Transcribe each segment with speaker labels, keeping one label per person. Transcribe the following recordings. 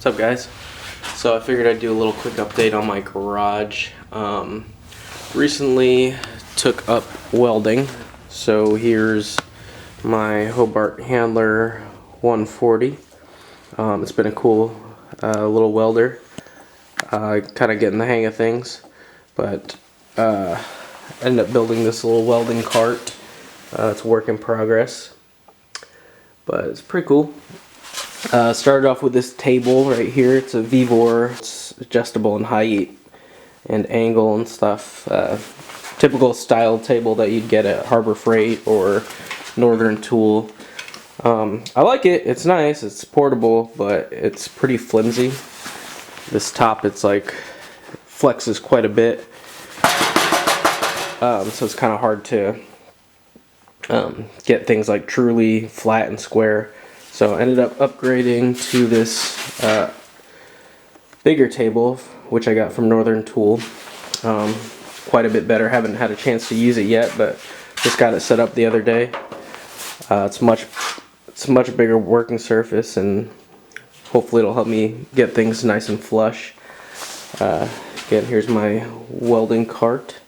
Speaker 1: What's up, guys? So I figured I'd do a little quick update on my garage. Recently took up welding, so here's my Hobart Handler 140. It's been a cool little welder. Kind of getting the hang of things, but ended up building this little welding cart. It's a work in progress, but it's pretty cool. Started off with this table right here. It's a Vevor. It's adjustable in height and angle and stuff. Typical style table that you'd get at Harbor Freight or Northern Tool. I like it. It's nice. It's portable, but it's pretty flimsy. This top, it's like flexes quite a bit, so it's kind of hard to get things like truly flat and square. So I ended up upgrading to this bigger table, which I got from Northern Tool. Quite a bit better. Haven't had a chance to use it yet, but just got it set up the other day. It's a much bigger working surface, and hopefully it'll help me get things nice and flush. Again, here's my welding cart.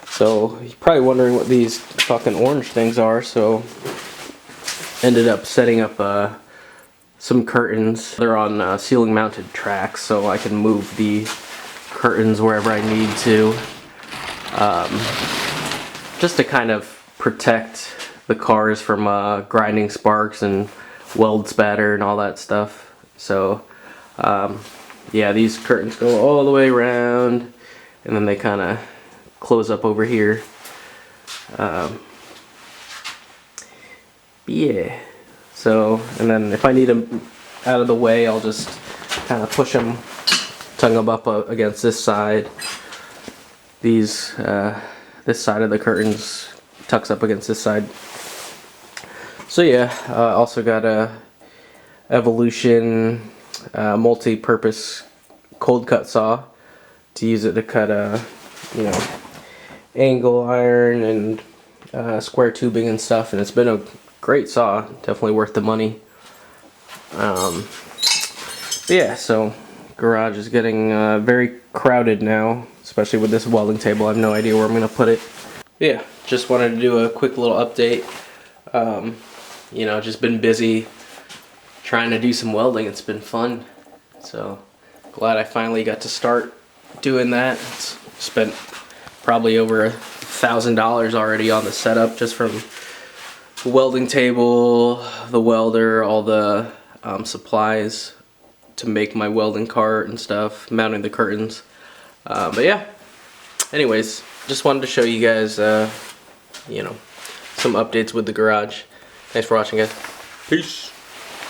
Speaker 1: So you're probably wondering what these fucking orange things are. So ended up setting up some curtains. They're on ceiling mounted tracks, so I can move the curtains wherever I need to, just to kind of protect the cars from grinding sparks and weld spatter and all that stuff. So yeah, these curtains go all the way around, and then they kind of close up over here. Yeah, so, and then if I need them out of the way, I'll just kind of push them, tongue them up against this side. These, this side of the curtains tucks up against this side. So yeah, also got a Evolution multi-purpose cold cut saw to use it to cut angle iron and square tubing and stuff, and it's been a great saw, definitely worth the money. Yeah, so garage is getting very crowded now, especially with this welding table. I have no idea where I'm gonna put it. Yeah, just wanted to do a quick little update. Just been busy trying to do some welding. It's been fun, so glad I finally got to start doing that. It's spent probably over $1,000 already on the setup, just from the welding table, the welder, all the supplies to make my welding cart and stuff, mounting the curtains. But yeah, anyways, just wanted to show you guys, some updates with the garage. Thanks for watching, guys. Peace.